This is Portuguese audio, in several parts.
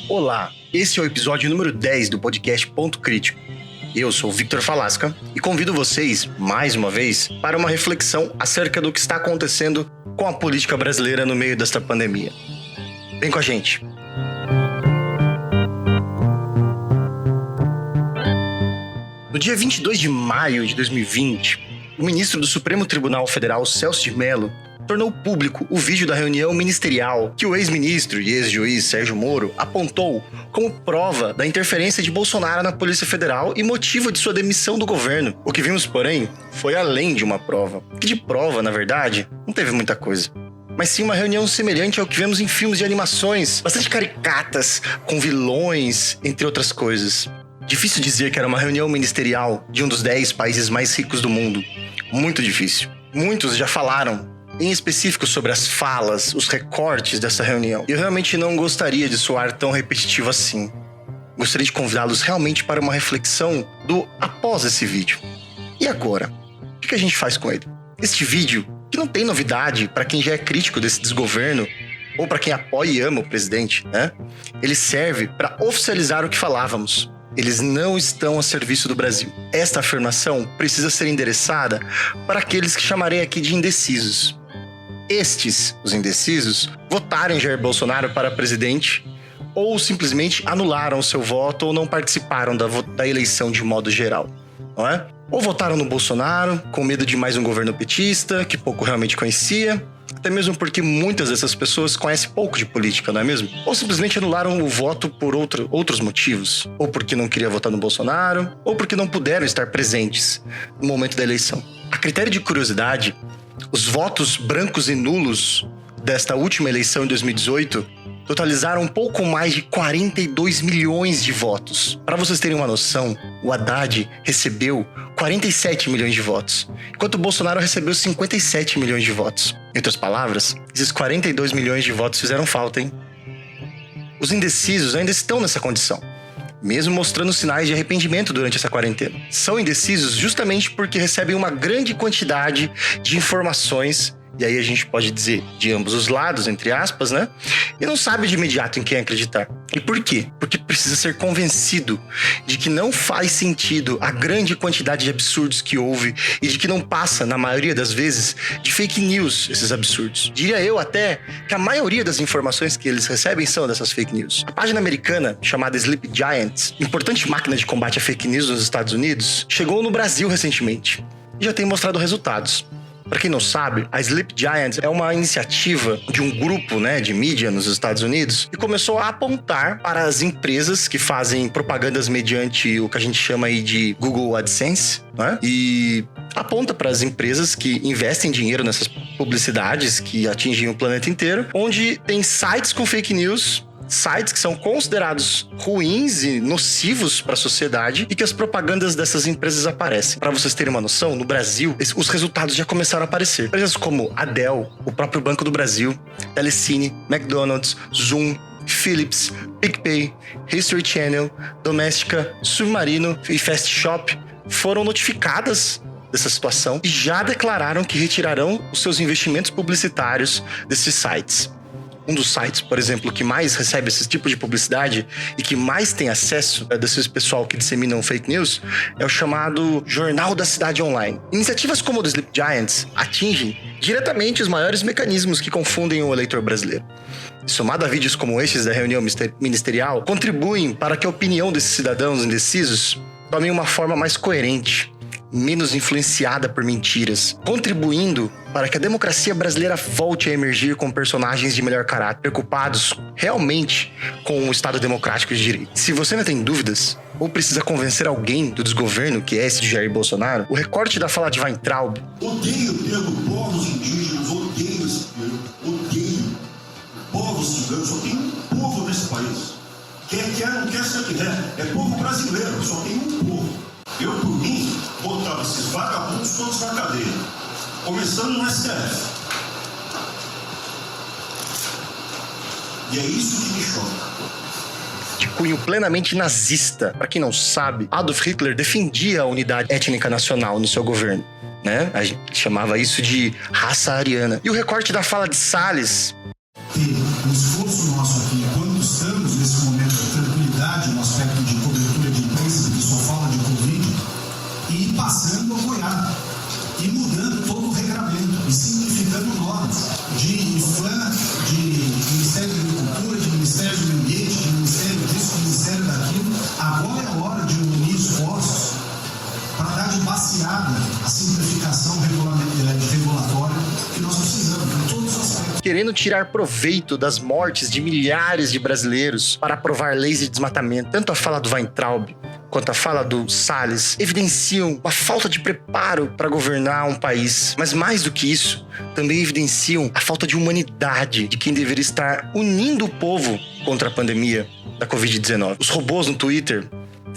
Olá, esse é o episódio número 10 do podcast Ponto Crítico. Eu sou o Victor Falasca e convido vocês, mais uma vez, para uma reflexão acerca do que está acontecendo com a política brasileira no meio desta pandemia. Vem com a gente! No dia 22 de maio de 2020, o ministro do Supremo Tribunal Federal, Celso de Mello, tornou público o vídeo da reunião ministerial que o ex-ministro e ex-juiz Sérgio Moro apontou como prova da interferência de Bolsonaro na Polícia Federal e motivo de sua demissão do governo. O que vimos, porém, foi além de uma prova. Que de prova, na verdade, não teve muita coisa. Mas sim uma reunião semelhante ao que vemos em filmes de animações, bastante caricatas, com vilões, entre outras coisas. Difícil dizer que era uma reunião ministerial de um dos 10 países mais ricos do mundo. Muito difícil. Muitos já falaram em específico sobre as falas, os recortes dessa reunião. E eu realmente não gostaria de soar tão repetitivo assim. Gostaria de convidá-los realmente para uma reflexão do após esse vídeo. E agora? O que a gente faz com ele? Este vídeo, que não tem novidade para quem já é crítico desse desgoverno, ou para quem apoia e ama o presidente, né? Ele serve para oficializar o que falávamos. Eles não estão a serviço do Brasil. Esta afirmação precisa ser endereçada para aqueles que chamarei aqui de indecisos. Estes, os indecisos, votaram em Jair Bolsonaro para presidente ou simplesmente anularam o seu voto ou não participaram da eleição de modo geral, não é? Ou votaram no Bolsonaro com medo de mais um governo petista, que pouco realmente conhecia, até mesmo porque muitas dessas pessoas conhecem pouco de política, não é mesmo? Ou simplesmente anularam o voto por outros motivos, ou porque não queria votar no Bolsonaro, ou porque não puderam estar presentes no momento da eleição. A critério de curiosidade, os votos brancos e nulos desta última eleição em 2018 totalizaram um pouco mais de 42 milhões de votos. Para vocês terem uma noção, o Haddad recebeu 47 milhões de votos, enquanto o Bolsonaro recebeu 57 milhões de votos. Em outras palavras, esses 42 milhões de votos fizeram falta, hein? Os indecisos ainda estão nessa condição, mesmo mostrando sinais de arrependimento durante essa quarentena. São indecisos justamente porque recebem uma grande quantidade de informações, e aí a gente pode dizer de ambos os lados, entre aspas, né? E não sabe de imediato em quem acreditar. E por quê? Porque precisa ser convencido de que não faz sentido a grande quantidade de absurdos que houve e de que não passa, na maioria das vezes, de fake news esses absurdos. Diria eu até que a maioria das informações que eles recebem são dessas fake news. A página americana, chamada Sleep Giant, importante máquina de combate a fake news nos Estados Unidos, chegou no Brasil recentemente e já tem mostrado resultados. Para quem não sabe, a Sleep Giant é uma iniciativa de um grupo, de mídia nos Estados Unidos que começou a apontar para as empresas que fazem propagandas mediante o que a gente chama aí de Google AdSense, né? E aponta para as empresas que investem dinheiro nessas publicidades que atingem o planeta inteiro, onde tem sites com fake news, sites que são considerados ruins e nocivos para a sociedade e que as propagandas dessas empresas aparecem. Para vocês terem uma noção, no Brasil, os resultados já começaram a aparecer. Empresas como a Dell, o próprio Banco do Brasil, Telecine, McDonald's, Zoom, Philips, PicPay, History Channel, Doméstica, Submarino e Fast Shop foram notificadas dessa situação e já declararam que retirarão os seus investimentos publicitários desses sites. Um dos sites, por exemplo, que mais recebe esse tipo de publicidade e que mais tem acesso desse pessoal que disseminam fake news é o chamado Jornal da Cidade Online. Iniciativas como o do Sleep Giants atingem diretamente os maiores mecanismos que confundem o eleitor brasileiro. Somado a vídeos como estes da reunião ministerial, contribuem para que a opinião desses cidadãos indecisos tome uma forma mais coerente, menos influenciada por mentiras, contribuindo para que a democracia brasileira volte a emergir com personagens de melhor caráter, preocupados realmente com o Estado democrático de direito. Se você não tem dúvidas, ou precisa convencer alguém do desgoverno, que é esse de Jair Bolsonaro, o recorte da fala de Weintraub... Odeio povos indígenas, odeio esse povo, odeio povos ciganos, só tem um povo nesse país. Quer não quer, se quiser, é povo brasileiro, só tem um povo. Eu, por mim, botava esses vagabundos todos na cadeia, começando no STF. E é isso que me choca. De cunho plenamente nazista. Para quem não sabe, Adolf Hitler defendia a unidade étnica nacional no seu governo, A gente chamava isso de raça ariana. E o recorte da fala de Salles... Que o esforço nosso aqui, enquanto estamos nesse momento de tranquilidade no aspecto de cobertura de imprensa, que só fala de Covid, e ir passando a apoiar, e mudando todo o regramento, e simplificando normas de IFAM, de Ministério da Agricultura, de Ministério do Meio Ambiente, de Ministério disso, de Ministério daquilo. Agora é a hora de unir esforços para dar de baseada a simplificação regulatória que nós precisamos, em todos os aspectos. Querendo tirar proveito das mortes de milhares de brasileiros para aprovar leis de desmatamento, tanto a fala do Weintraub quanto a fala do Salles evidenciam uma falta de preparo para governar um país. Mas mais do que isso, também evidenciam a falta de humanidade de quem deveria estar unindo o povo contra a pandemia da Covid-19. Os robôs no Twitter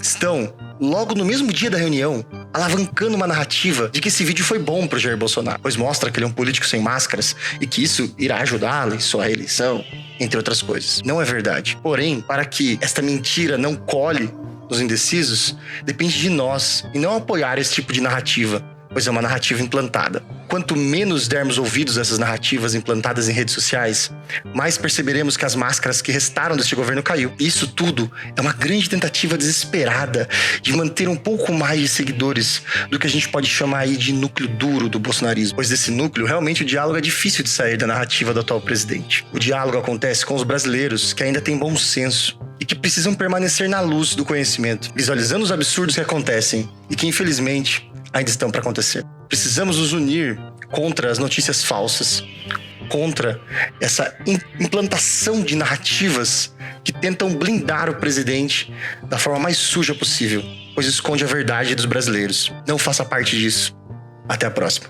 estão, logo no mesmo dia da reunião, alavancando uma narrativa de que esse vídeo foi bom para o Jair Bolsonaro, pois mostra que ele é um político sem máscaras e que isso irá ajudá-lo em sua reeleição, entre outras coisas. Não é verdade. Porém, para que esta mentira não cole nos indecisos, depende de nós e não apoiar esse tipo de narrativa, pois é uma narrativa implantada. Quanto menos dermos ouvidos a essas narrativas implantadas em redes sociais, mais perceberemos que as máscaras que restaram deste governo caiu. E isso tudo é uma grande tentativa desesperada de manter um pouco mais de seguidores do que a gente pode chamar aí de núcleo duro do bolsonarismo. Pois desse núcleo, realmente o diálogo é difícil de sair da narrativa do atual presidente. O diálogo acontece com os brasileiros que ainda têm bom senso e que precisam permanecer na luz do conhecimento, visualizando os absurdos que acontecem e que, infelizmente, ainda estão para acontecer. Precisamos nos unir contra as notícias falsas, contra essa implantação de narrativas que tentam blindar o presidente da forma mais suja possível, pois esconde a verdade dos brasileiros. Não faça parte disso. Até a próxima.